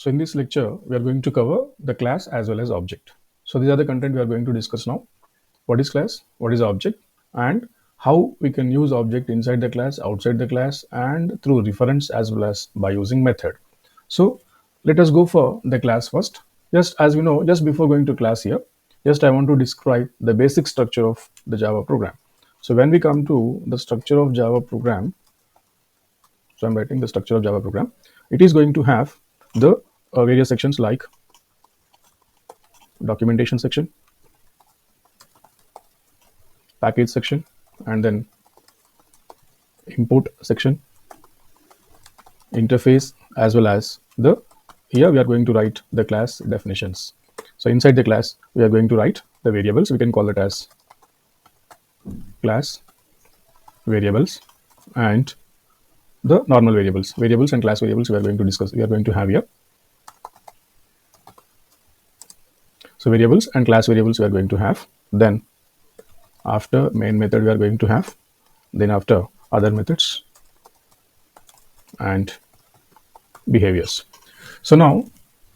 So in this lecture, we are going to cover the class as well as object. So these are the content we are going to discuss now. What is class? What is object? And how we can use object inside the class, outside the class, and through reference as well as by using method. So let us go for the class first. Just as we know, just before going to class here, just I want to describe the basic structure of the Java program. So when we come to the structure of Java program, so I'm writing the structure of Java program. It is going to have the various sections like documentation section, package section, and then import section, interface, as well as the here we are going to write the class definitions. So inside the class we are going to write the variables. We can call it as class variables and the normal variables and class variables we are going to discuss. We are going to have here. So variables and class variables we are going to have. Then after main method we are going to have. Then after other methods and behaviors. So now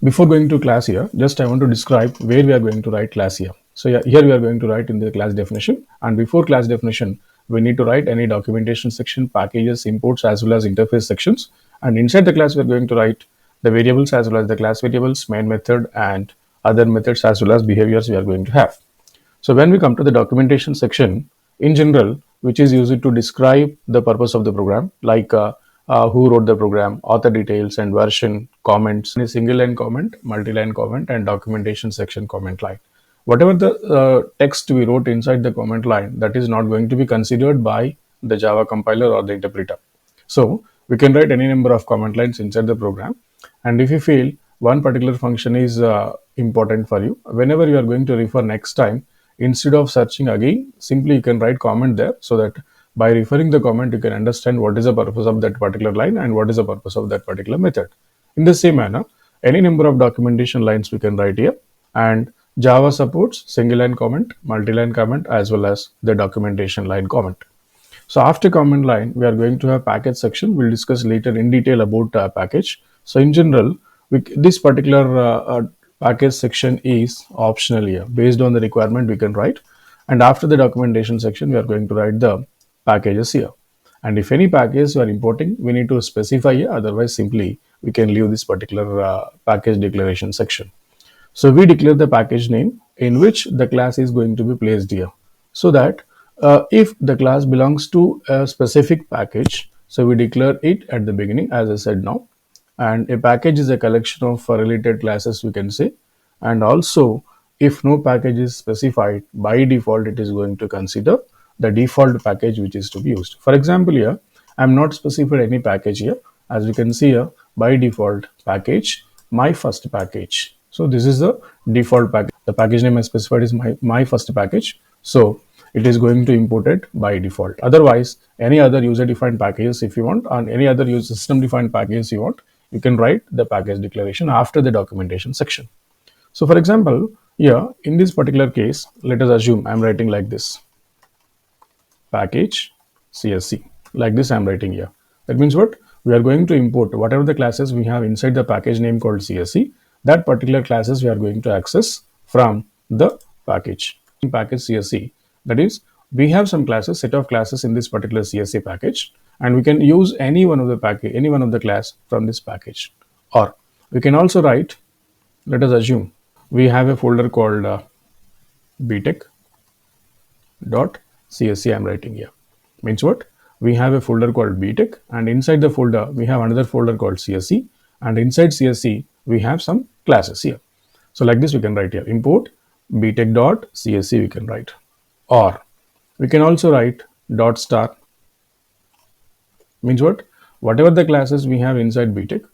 before going to class here, just I want to describe where we are going to write class here. So here we are going to write in the class definition, and before class definition we need to write any documentation section, packages, imports, as well as interface sections. And inside the class we are going to write the variables as well as the class variables, main method, and other methods as well as behaviors we are going to have. So when we come to the documentation section, in general, which is used to describe the purpose of the program, like who wrote the program, author details and version, comments, a single line comment, multi-line comment, and documentation section comment line. Whatever the text we wrote inside the comment line, that is not going to be considered by the Java compiler or the interpreter. So we can write any number of comment lines inside the program. And if you feel one particular function is important for you, whenever you are going to refer next time, instead of searching again, simply you can write comment there, so that by referring the comment you can understand what is the purpose of that particular line and what is the purpose of that particular method. In the same manner, any number of documentation lines we can write here, and Java supports single line comment, multi-line comment, as well as the documentation line comment. So after comment line, we are going to have package section. We'll discuss later in detail about package. So in general, this particular package section is optional here. Based on the requirement, we can write. And after the documentation section, we are going to write the packages here. And if any package you are importing, we need to specify here. Otherwise, simply we can leave this particular package declaration section. So we declare the package name in which the class is going to be placed here, so that if the class belongs to a specific package, so we declare it at the beginning, as I said now. And a package is a collection of related classes, we can say. And also, if no package is specified, by default it is going to consider the default package which is to be used. For example, here I am not specified any package here. As you can see here, by default package, my first package. So this is the default package. The package name I specified is my first package. So it is going to import it by default. Otherwise, any other user defined packages if you want, on any other user system defined packages you want, you can write the package declaration after the documentation section. So for example, here in this particular case, let us assume I'm writing like this: package CSC. Like this I'm writing here. That means what? We are going to import whatever the classes we have inside the package name called CSC. That particular classes we are going to access from the package CSC. That is, we have some classes, set of classes in this particular CSC package, and we can use any one of the package, any one of the class from this package. Or we can also write, let us assume we have a folder called btech.csc. I'm writing here. Means what? We have a folder called btech, and inside the folder we have another folder called csc, and inside csc we have some classes here. So like this we can write here, import btech.csc we can write. Or we can also write dot star. Means what? Whatever the classes we have inside btech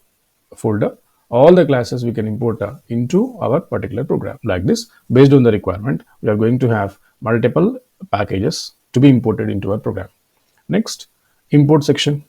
folder, all the classes we can import into our particular program. Like this, based on the requirement, we are going to have multiple packages to be imported into our program. Next, import section.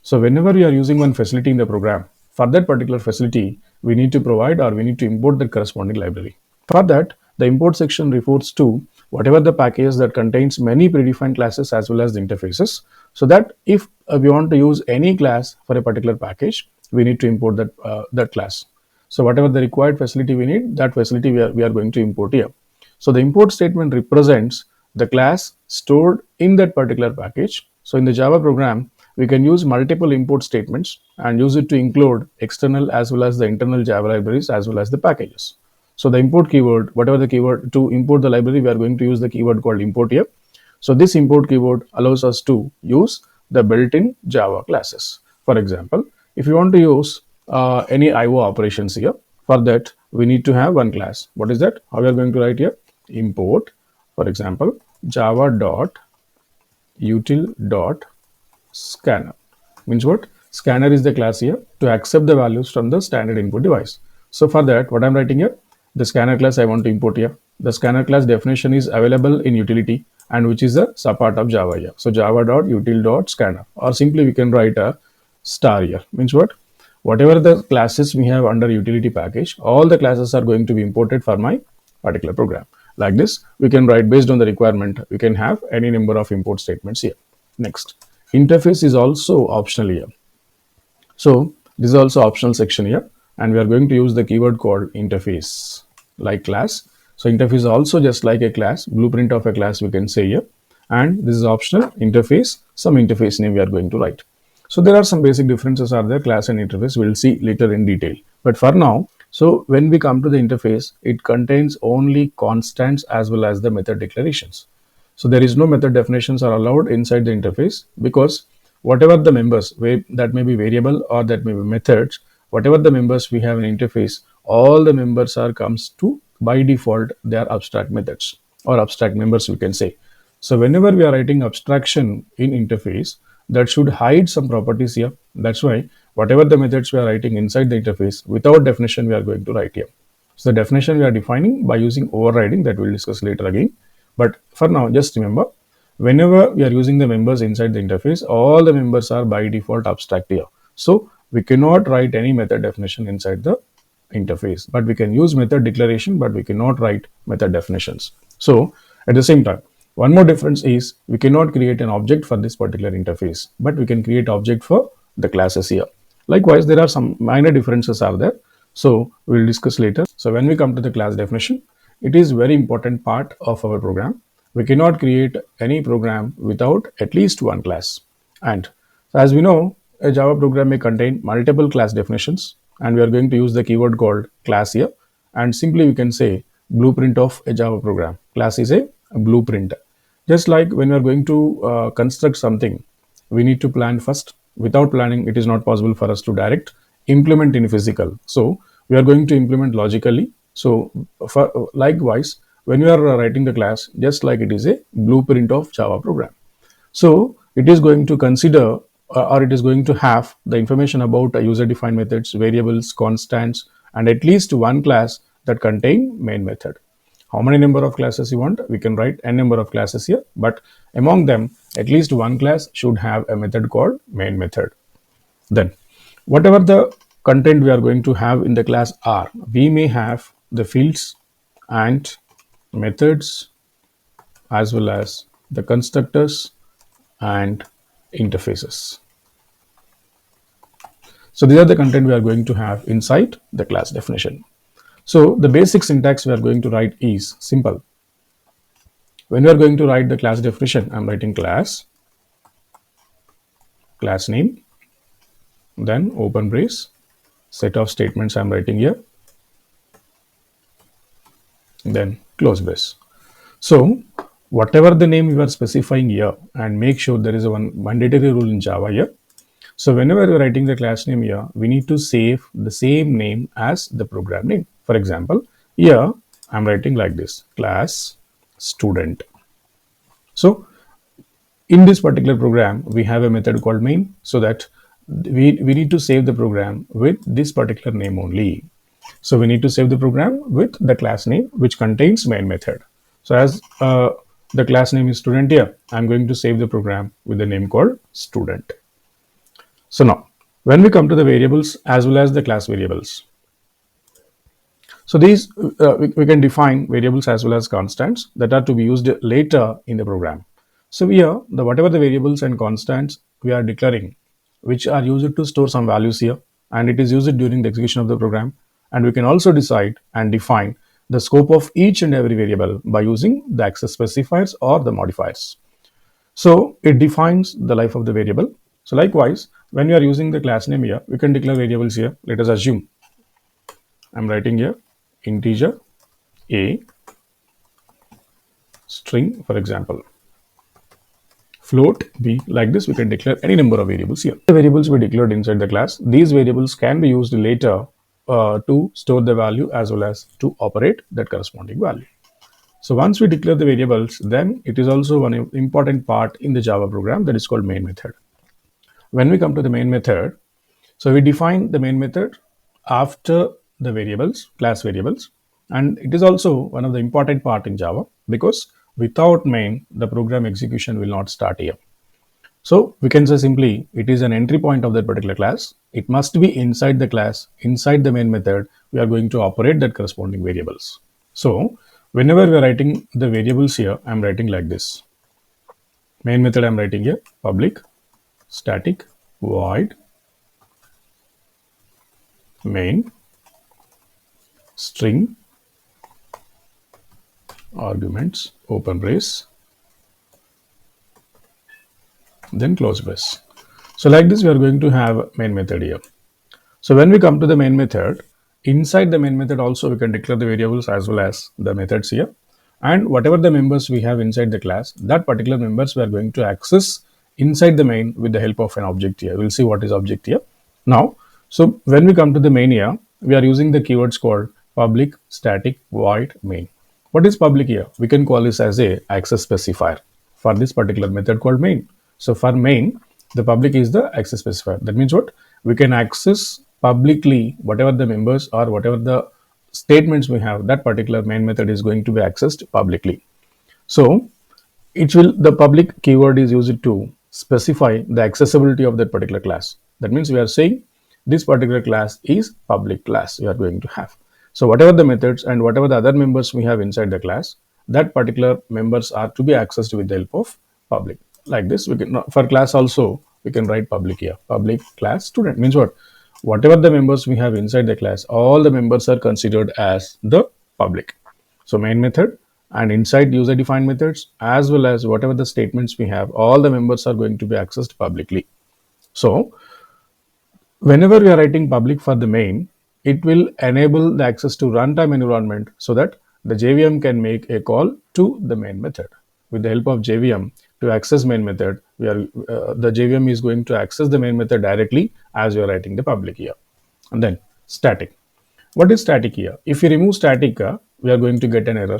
So whenever we are using one facility in the program, for that particular facility, we need to provide or we need to import the corresponding library. For that, the import section refers to whatever the package that contains many predefined classes as well as the interfaces, so that if we want to use any class for a particular package, we need to import that class. So whatever the required facility we need, that facility we are going to import here. So the import statement represents the class stored in that particular package. So in the Java program, we can use multiple import statements and use it to include external as well as the internal Java libraries as well as the packages. So the import keyword, whatever the keyword to import the library, we are going to use the keyword called import here. So this import keyword allows us to use the built-in Java classes. For example, if you want to use any IO operations here, for that we need to have one class. What is that? How we are going to write here? Import, for example, java dot util dot scanner. Means what? Scanner is the class here to accept the values from the standard input device. So for that, what I'm writing here, the scanner class I want to import here. The scanner class definition is available in utility and which is a subpart of Java here. So java dot util dot scanner, or simply we can write a star here. Means what? Whatever the classes we have under utility package, all the classes are going to be imported for my particular program. Like this, we can write based on the requirement. We can have any number of import statements here. Next, interface is also optional here. So this is also optional section here, and we are going to use the keyword called interface like class. So interface is also just like a class, blueprint of a class we can say here, and this is optional interface, some interface name we are going to write. So there are some basic differences are there, class and interface. We'll see later in detail. But for now, so when we come to the interface, it contains only constants as well as the method declarations. So there is no method definitions are allowed inside the interface, because whatever the members, that may be variable or that may be methods, whatever the members we have in interface, all the members are comes to by default they are abstract methods or abstract members we can say. So whenever we are writing abstraction in interface, that should hide some properties here. That's why whatever the methods we are writing inside the interface, without definition we are going to write here. So the definition we are defining by using overriding, that we'll discuss later again. But for now, just remember, whenever we are using the members inside the interface, all the members are by default abstract here. So we cannot write any method definition inside the interface, but we can use method declaration, but we cannot write method definitions. So at the same time, one more difference is we cannot create an object for this particular interface, but we can create object for the classes here. Likewise, there are some minor differences are there. So we'll discuss later. So when we come to the class definition, it is very important part of our program. We cannot create any program without at least one class. And as we know, a Java program may contain multiple class definitions, and we are going to use the keyword called class here. And simply we can say blueprint of a Java program. Class is a blueprint. Just like when we are going to construct something, we need to plan first. Without planning, it is not possible for us to direct implement in physical. So we are going to implement logically. So likewise, when you are writing the class, just like it is a blueprint of Java program. So it is going to consider or it is going to have the information about user-defined methods, variables, constants, and at least one class that contain main method. How many number of classes you want? We can write n number of classes here, but among them, at least one class should have a method called main method. Then, whatever the content we are going to have in the class R, we may have the fields and methods as well as the constructors and interfaces. So these are the content we are going to have inside the class definition. So the basic syntax we are going to write is simple. When we are going to write the class definition, I'm writing class name, then open brace, set of statements I'm writing here, then close brace. So whatever the name you are specifying here, and make sure there is a one mandatory rule in Java here. So whenever you're writing the class name here, we need to save the same name as the program name. For example, here I'm writing like this, class student. So in this particular program, we have a method called main, so that we need to save the program with this particular name only. So we need to save the program with the class name which contains main method. So as the class name is student here, I'm going to save the program with the name called student. So now, when we come to the variables as well as the class variables, so these we can define variables as well as constants that are to be used later in the program. So here, whatever the variables and constants we are declaring, which are used to store some values here, and it is used during the execution of the program, And we can also decide and define the scope of each and every variable by using the access specifiers or the modifiers. So it defines the life of the variable. So likewise, when we are using the class name here, we can declare variables here. Let us assume I'm writing here integer a, string, for example, float b. Like this, we can declare any number of variables here. The variables we declared inside the class, these variables can be used later to store the value as well as to operate that corresponding value. So once we declare the variables, then it is also one important part in the Java program that is called main method. When we come to the main method, so we define the main method after the variables, class variables, and it is also one of the important part in Java because without main, the program execution will not start here. So we can say simply it is an entry point of that particular class. It must be inside the class, inside the main method, we are going to operate that corresponding variables. So whenever we are writing the variables here, I'm writing like this. Main method I'm writing here, public static void main string arguments open brace then close brace. So like this we are going to have main method here. So when we come to the main method, inside the main method also we can declare the variables as well as the methods here, and whatever the members we have inside the class, that particular members we are going to access inside the main with the help of an object here. We'll see what is object here now. So when we come to the main here, we are using the keywords called public static void main. What is public here? We can call this as a access specifier for this particular method called main. So for main, the public is the access specifier. That means what? We can access publicly whatever the members or whatever the statements we have, that particular main method is going to be accessed publicly. So the public keyword is used to specify the accessibility of that particular class. That means we are saying this particular class is public class we are going to have. So whatever the methods and whatever the other members we have inside the class, that particular members are to be accessed with the help of public. Like this, we can for class also we can write public here. Public class student means what? Whatever the members we have inside the class, all the members are considered as the public. So main method and inside user defined methods as well as whatever the statements we have, all the members are going to be accessed publicly. So whenever we are writing public for the main, it will enable the access to runtime environment so that the JVM can make a call to the main method. With the help of JVM to access main method, the JVM is going to access the main method directly as you are writing the public here. And then static. What is static here? If you remove static, we are going to get an error.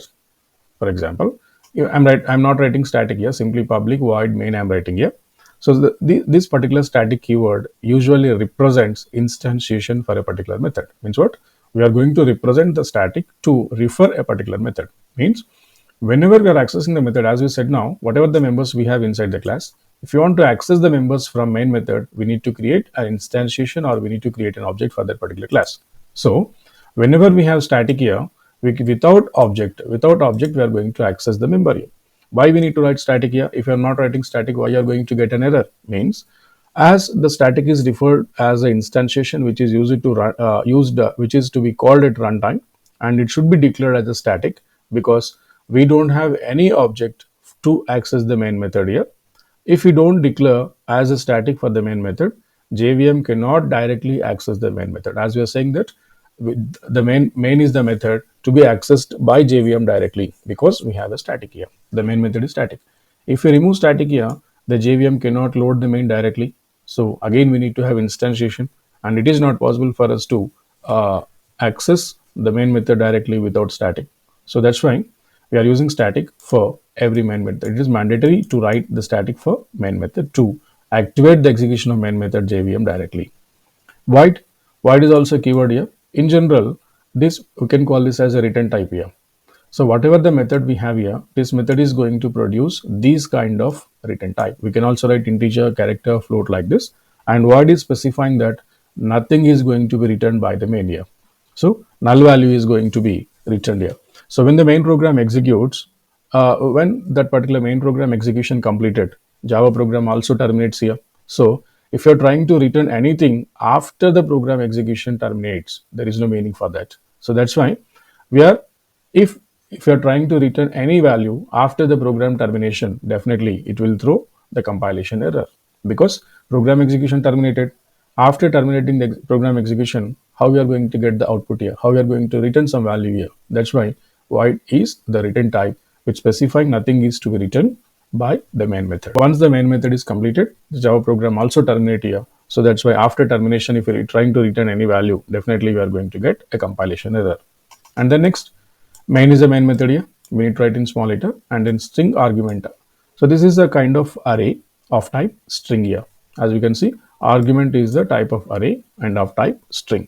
For example, I'm not writing static here, simply public void main I'm writing here. So this particular static keyword usually represents instantiation for a particular method. Means what? We are going to represent the static to refer a particular method. Means whenever we are accessing the method, as we said now, whatever the members we have inside the class, if you want to access the members from main method, we need to create an instantiation or we need to create an object for that particular class. So whenever we have static here, without object, we are going to access the member here. Why we need to write static here? If you are not writing static, why you are going to get an error? Means as the static is referred as an instantiation which is which is to be called at runtime, and it should be declared as a static because we don't have any object to access the main method here. If we don't declare as a static for the main method, JVM cannot directly access the main method. As we are saying that the main is the method to be accessed by JVM directly because we have a static here. The main method is static. If we remove static here, the JVM cannot load the main directly. So again, we need to have instantiation, and it is not possible for us to access the main method directly without static. So that's why we are using static for every main method. It is mandatory to write the static for main method to activate the execution of main method JVM directly. Void is also a keyword here. In general, we can call this as a return type here. So whatever the method we have here, this method is going to produce these kind of return type. We can also write integer, character, float like this. And void is specifying that nothing is going to be returned by the main here. So null value is going to be returned here. So when the main program executes, when that particular main program execution completed, Java program also terminates here. So if you're trying to return anything after the program execution terminates, there is no meaning for that. So that's why we are, if if you're trying to return any value after the program termination, definitely it will throw the compilation error, because program execution terminated. After terminating the program execution, how we are going to get the output here, how we are going to return some value here. That's why void is the return type which specifying nothing is to be written by the main method. Once the main method is completed, the Java program also terminate here. So that's why after termination, if you're trying to return any value, definitely we are going to get a compilation error. And then next, main is a main method here. We need to write in small letter, and then string argument. So this is a kind of array of type string here. As you can see, argument is the type of array and of type string.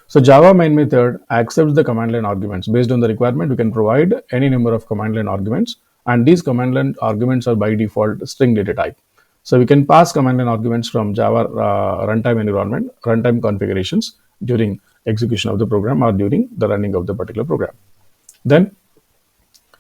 So Java main method accepts the command line arguments. Based on the requirement, we can provide any number of command line arguments, and these command line arguments are by default string data type. So we can pass command line arguments from Java runtime environment, runtime configurations during execution of the program or during the running of the particular program. Then,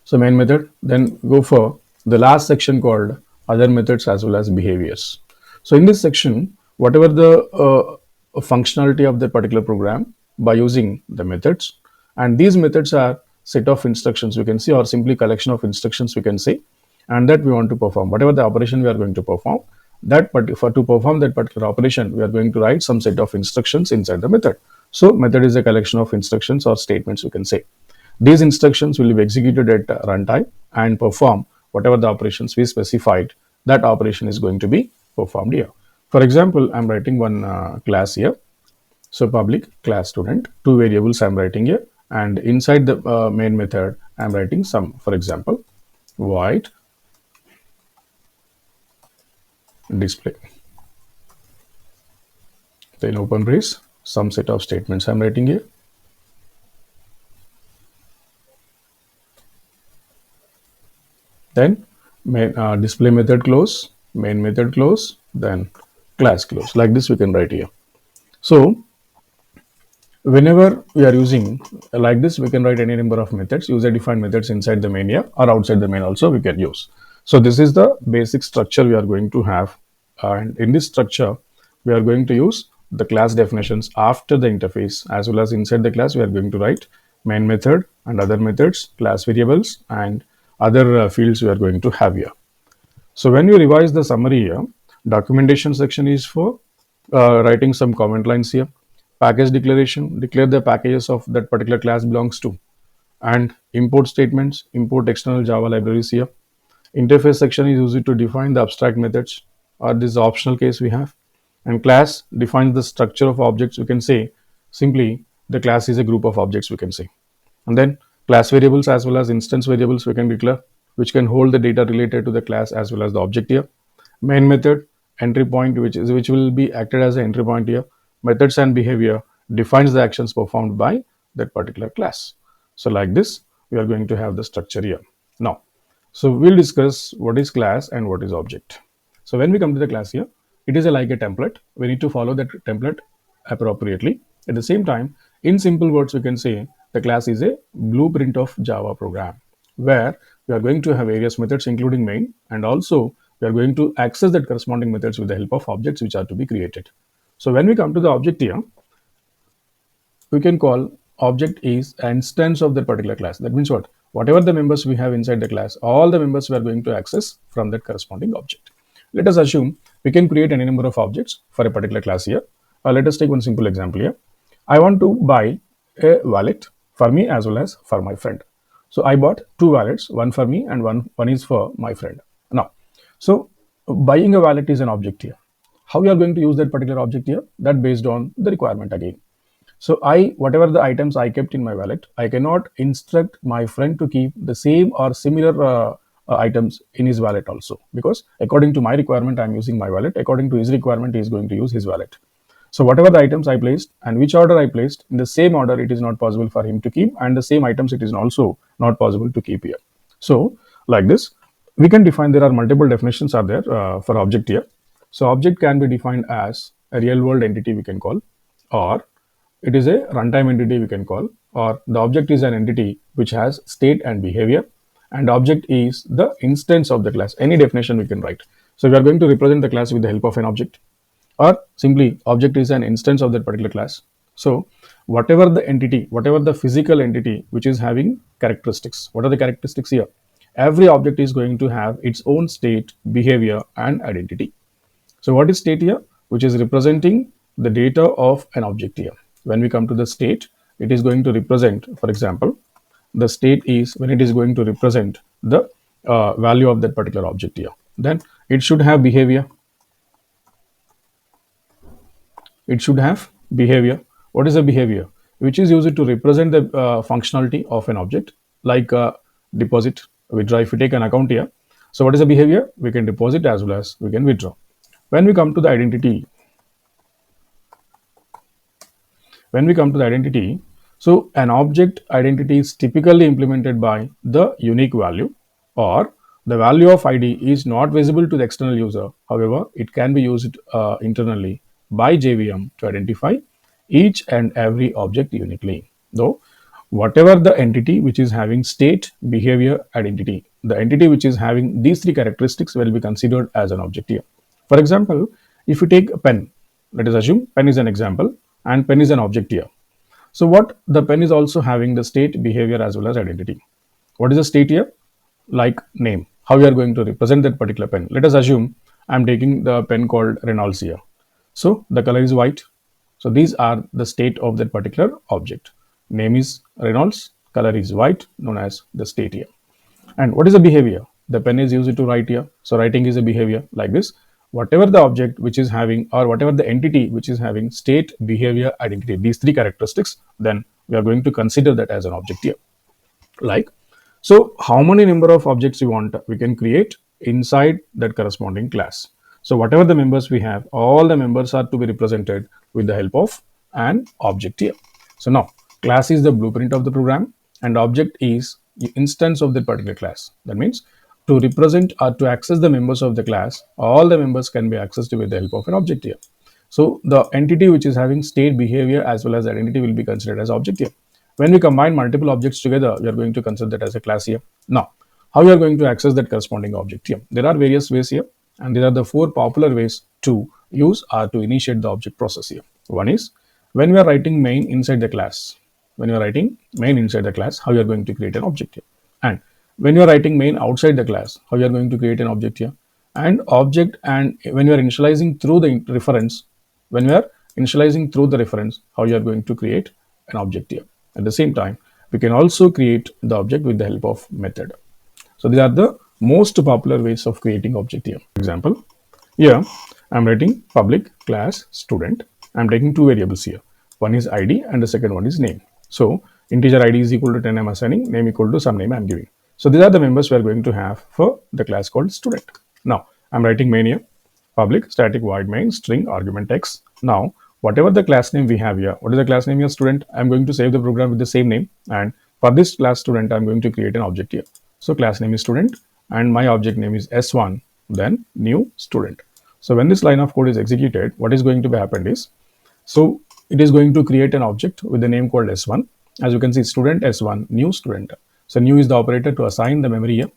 so main method, then go for the last section called other methods as well as behaviors. So in this section, whatever the functionality of the particular program by using the methods, and these methods are set of instructions we can see, or simply collection of instructions we can say, and that we want to perform whatever the operation we are going to perform. That for to perform that particular operation, we are going to write some set of instructions inside the method. So method is a collection of instructions or statements we can say. These instructions will be executed at runtime and perform whatever the operations we specified. That operation is going to be performed here. For example, I'm writing one class here. So public class student, two variables I'm writing here, and inside the main method, I'm writing some, for example, void display. Then open brace, some set of statements I'm writing here. Then main display method close, main method close, then class close. Like this we can write here. So whenever we are using like this, we can write any number of methods, user defined methods inside the main here or outside the main also we can use. So this is the basic structure we are going to have, and in this structure we are going to use the class definitions after the interface, as well as inside the class we are going to write main method and other methods, class variables, and other fields we are going to have here. So when you revise the summary here, documentation section is for writing some comment lines here. Package declaration, declare the packages of that particular class belongs to, and import statements, import external Java libraries here. Interface section is used to define the abstract methods, or this is optional case we have. And class defines the structure of objects. We can say simply the class is a group of objects we can say. And then class variables as well as instance variables we can declare, which can hold the data related to the class as well as the object here. Main method, entry point, which will be acted as an entry point here. Methods and behavior defines the actions performed by that particular class. So like this, we are going to have the structure here. Now, so we'll discuss what is class and what is object. So when we come to the class here, it is like a template. We need to follow that template appropriately. At the same time, in simple words, we can say the class is a blueprint of Java program, where we are going to have various methods including main, and also we are going to access that corresponding methods with the help of objects which are to be created. So when we come to the object here, we can call object is an instance of that particular class. That means what? Whatever the members we have inside the class, all the members we are going to access from that corresponding object. Let us assume we can create any number of objects for a particular class here. Let us take one simple example here. I want to buy a wallet for me as well as for my friend. So I bought two wallets, one for me and one is for my friend. Now, so buying a wallet is an object here. How we are going to use that particular object here? That based on the requirement again. So whatever the items I kept in my wallet, I cannot instruct my friend to keep the same or similar items in his wallet also, because according to my requirement, I'm using my wallet. According to his requirement, he is going to use his wallet. So whatever the items I placed and which order I placed, in the same order, it is not possible for him to keep, and the same items it is also not possible to keep here. So like this, we can define, there are multiple definitions are there for object here. So object can be defined as a real world entity we can call, or it is a runtime entity we can call, or the object is an entity which has state and behavior, and object is the instance of the class. Any definition we can write. So we are going to represent the class with the help of an object. or simply object is an instance of that particular class. So whatever the entity, whatever the physical entity which is having characteristics, what are the characteristics here? Every object is going to have its own state, behavior, and identity. So what is state here? Which is representing the data of an object here. When we come to the state, it is going to represent, for example, the state is when it is going to represent the value of that particular object here. Then it should have behavior. It should have behavior. What is a behavior? Which is used to represent the functionality of an object, like deposit, withdraw. If we take an account here, so what is the behavior? We can deposit as well as we can withdraw. When we come to the identity, so an object identity is typically implemented by the unique value, or the value of ID is not visible to the external user. However, it can be used internally by JVM to identify each and every object uniquely. Though, whatever the entity which is having state, behavior, identity, the entity which is having these three characteristics will be considered as an object here. For example, if you take a pen, let us assume pen is an example and pen is an object here. So what the pen is also having the state, behavior, as well as identity. What is the state here? Like name. How we are going to represent that particular pen? Let us assume I am taking the pen called Reynolds here. So the color is white. So these are the state of that particular object. Name is Reynolds, color is white, known as the state here. And what is the behavior? The pen is used to write here. So writing is a behavior like this. Whatever the object which is having, or whatever the entity which is having state, behavior, identity, these three characteristics, then we are going to consider that as an object here. Like, so how many number of objects we want, we can create inside that corresponding class. So whatever the members we have, all the members are to be represented with the help of an object here. So now class is the blueprint of the program and object is the instance of that particular class. That means to represent or to access the members of the class, all the members can be accessed with the help of an object here. So the entity which is having state, behavior, as well as identity will be considered as object here. When we combine multiple objects together, we are going to consider that as a class here. Now, how you are going to access that corresponding object here? There are various ways here, and there are the four popular ways to use or to initiate the object process here. One is when we are writing main inside the class. When you are writing main inside the class, how you are going to create an object here. And when you are writing main outside the class, how you are going to create an object here. And object, and when you are initializing through the reference, when we are initializing through the reference, how you are going to create an object here. At the same time, we can also create the object with the help of method. So these are the most popular ways of creating object here. For example, here I'm writing public class student. I'm taking two variables here. One is ID and the second one is name. So integer ID is equal to 10 I'm assigning, name equal to some name I'm giving. So these are the members we are going to have for the class called student. Now I'm writing main here, public static void main string argument x. Now whatever the class name we have here, what is the class name here? Student. I'm going to save the program with the same name, and for this class student I'm going to create an object here. So class name is student and my object name is s1, then new student. So when this line of code is executed, what is going to be happened is, so it is going to create an object with the name called s1. As you can see, student s1, new student. So new is the operator to assign the memory here,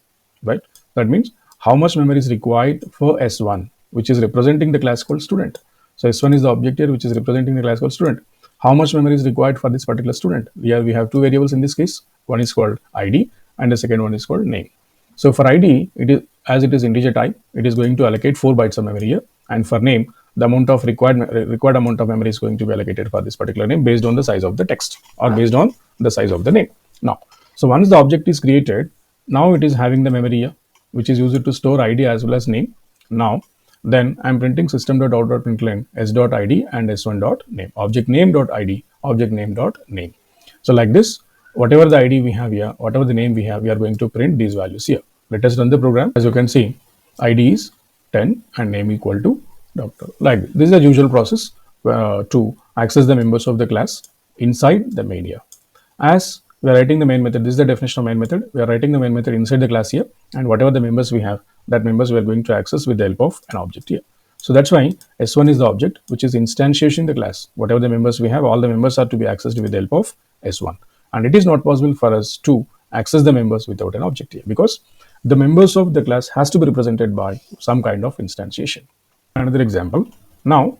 right? That means how much memory is required for s1, which is representing the class called student. So s1 is the object here which is representing the class called student. How much memory is required for this particular student? Here we have two variables in this case. One is called ID and the second one is called name. So for ID, it is, as it is integer type, it is going to allocate 4 bytes of memory here, and for name, the amount of required amount of memory is going to be allocated for this particular name based on the size of the text or based on the size of the name. Now, so once the object is created, now it is having the memory here, which is used to store ID as well as name. Now, then I'm printing system.out.println s.id and s1.name, object name.id, object name.name. So like this, whatever the ID we have here, whatever the name we have, we are going to print these values here. Let us run the program. As you can see, ID is 10 and name equal to doctor. Like this is the usual process to access the members of the class inside the main here. As we are writing the main method, this is the definition of main method. We are writing the main method inside the class here, and whatever the members we have, that members we are going to access with the help of an object here. So that's why S1 is the object which is instantiation the class. Whatever the members we have, all the members are to be accessed with the help of S1. And it is not possible for us to access the members without an object here, because the members of the class has to be represented by some kind of instantiation. Another example. Now,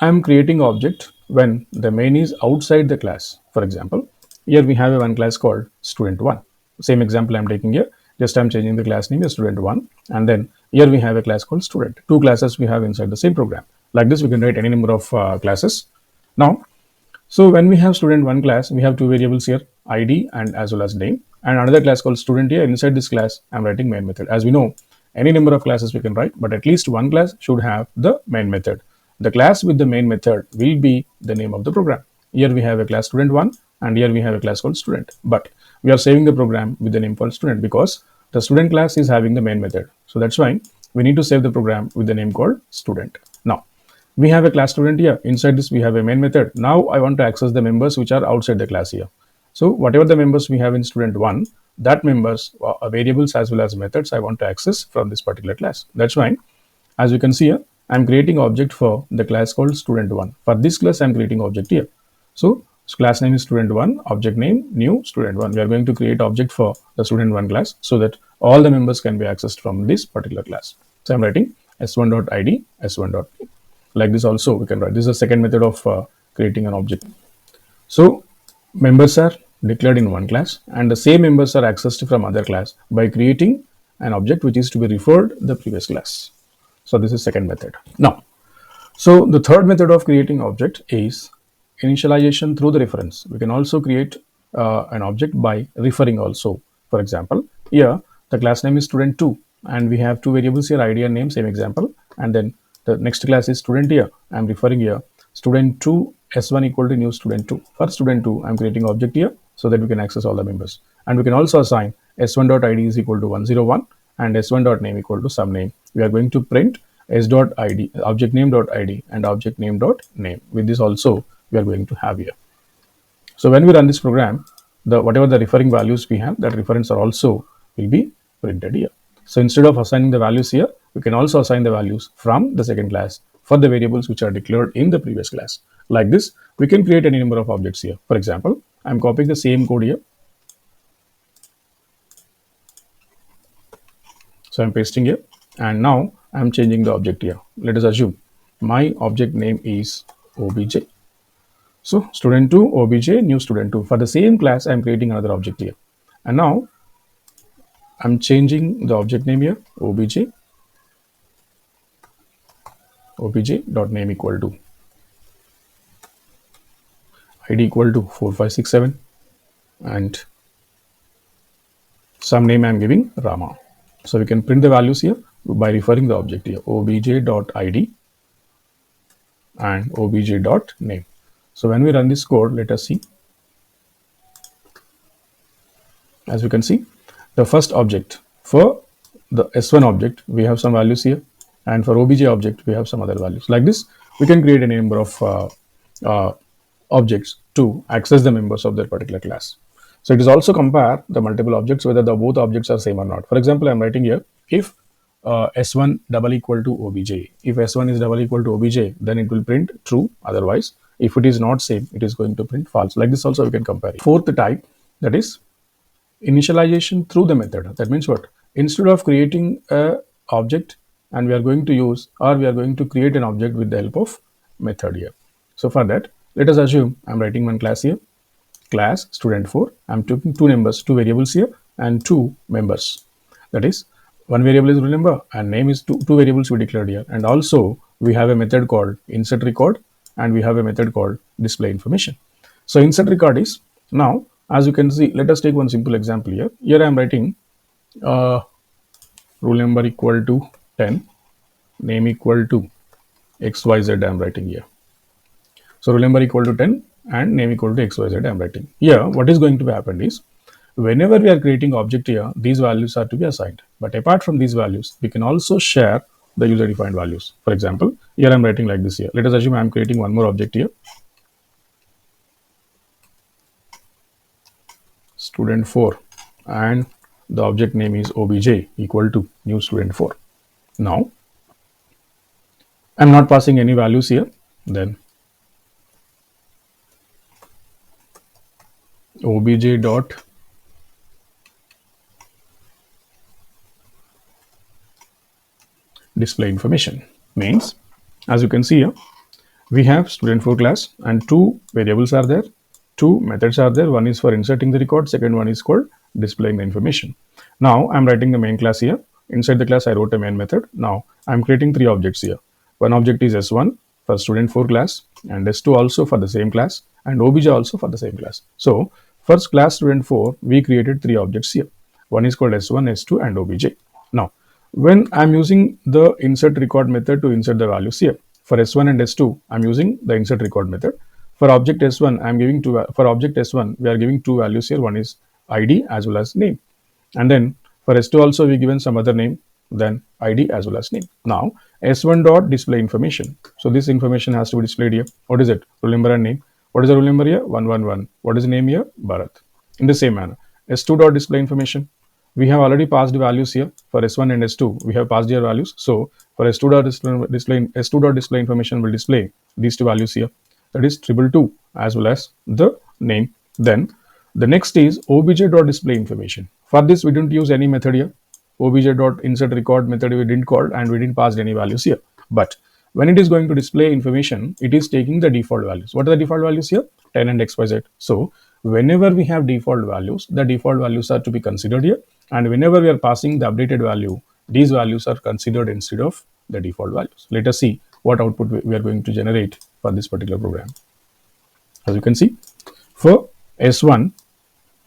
I'm creating object when the main is outside the class. For example, here we have a one class called student1. Same example I'm taking here. Just I'm changing the class name as student1, and then here we have a class called student. Two classes we have inside the same program. Like this, we can write any number of classes. Now, so when we have student one class, we have two variables here, ID and as well as name, and another class called student here. Inside this class, I'm writing main method. As we know, any number of classes we can write, but at least one class should have the main method. The class with the main method will be the name of the program. Here we have a class student one, and here we have a class called student. But we are saving the program with the name called student because the student class is having the main method. So that's why we need to save the program with the name called student. Now, we have a class student here. Inside this, we have a main method. Now I want to access the members which are outside the class here. So whatever the members we have in student one, that members variables as well as methods I want to access from this particular class. That's why, as you can see here, I'm creating object for the class called student one. For this class, I'm creating object here. So class name is student one, object name new student one. We are going to create object for the student one class so that all the members can be accessed from this particular class. So I'm writing s1.id, s1.name. Like this also we can write. This is the second method of creating an object. So members are declared in one class and the same members are accessed from other class by creating an object which is to be referred the previous class. So this is second method. Now, so the third method of creating object is initialization through the reference. We can also create an object by referring also. For example, here the class name is student2 and we have two variables here, ID and name, same example, and then the next class is student here. I'm referring here student2 s1 equal to new student2. For student2, I'm creating object here so that we can access all the members. And we can also assign s1.id is equal to 101 and s1.name equal to some name. We are going to print s.id, object name.id and object name.name. With this also, we are going to have here. So when we run this program, the whatever the referring values we have, that reference are also will be printed here. So instead of assigning the values here, we can also assign the values from the second class for the variables which are declared in the previous class. Like this, we can create any number of objects here. For example, I'm copying the same code here. So I'm pasting here and now I'm changing the object here. Let us assume my object name is obj. So student2 obj new student2. For the same class, I'm creating another object here. And now I'm changing the object name here, obj dot name equal to id equal to 4567 and some name I'm giving Rama. So we can print the values here by referring the object here, obj.id and obj.name. So when we run this code, let us see. As you can see, the first object for the s1 object, we have some values here, and for obj object, we have some other values. Like this, we can create a number of objects to access the members of that particular class. So it is also compare the multiple objects whether the both objects are same or not. For example, I'm writing here if s1 double equal to obj. If s1 is double equal to obj, then it will print true. Otherwise, if it is not same, it is going to print false. Like this also we can compare it. Fourth type, that is initialization through the method. That means what? Instead of creating a object and we are going to use or we are going to create an object with the help of method here. So for that, let us assume I'm writing one class here, class student4. I'm taking two numbers, two variables here and two members. That is one variable is roll number and name is two variables we declared here. And also we have a method called insert record and we have a method called display information. So insert record is now, as you can see, let us take one simple example here. Here I am writing roll number equal to 10, name equal to XYZ I am writing here. So roll number equal to 10 and name equal to XYZ I am writing. Here, what is going to happen is, whenever we are creating object here, these values are to be assigned. But apart from these values, we can also share the user defined values. For example, here I am writing like this here. Let us assume I am creating one more object here. Student4 and the object name is obj equal to new student4. Now, I am not passing any values here. Then obj dot display information means, as you can see here, We have student4 class and two variables are there, two methods are there. One is for inserting the record, second one is called displaying the information. Now I'm writing the main class here. Inside the class I wrote a main method. Now I'm creating three objects here. One object is s1 for student4 class and s2 also for the same class and obj also for the same class. So first class student4 we created three objects here. One is called s1, s2 and obj. Now when I'm using the insert record method to insert the values here, for s1 and s2 I'm using the insert record method. For object s1 I'm giving two, for object s1 we are giving two values here. One is id as well as name, and then for s2 also we given some other name, then id as well as name. Now s1 dot display information, so this information has to be displayed here. What is it? Roll number and name. What is the roll number here? 111. What is the name here? Bharat. In the same manner, s2 dot display information, we have already passed values here. For s1 and s2 we have passed their values. So for s2 dot display information will display these two values here, that is 222 as well as the name. Then the next is obj dot display information. For this we didn't use any method here. Obj dot insert record method we didn't call and we didn't pass any values here. But when it is going to display information, it is taking the default values. What are the default values here? 10 and xyz. So whenever we have default values, the default values are to be considered here, and whenever we are passing the updated value, these values are considered instead of the default values. Let us see what output we are going to generate for this particular program. As you can see, for s1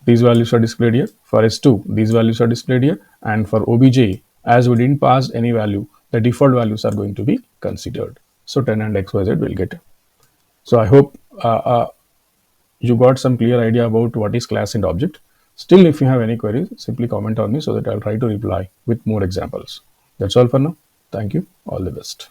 these values are displayed here, for s2 these values are displayed here, and for obj, as we didn't pass any value, the default values are going to be considered. So 10 and xyz will get. So I hope you got some clear idea about what is class and object. Still, if you have any queries, simply comment on me so that I'll try to reply with more examples. That's all for now. Thank you. All the best.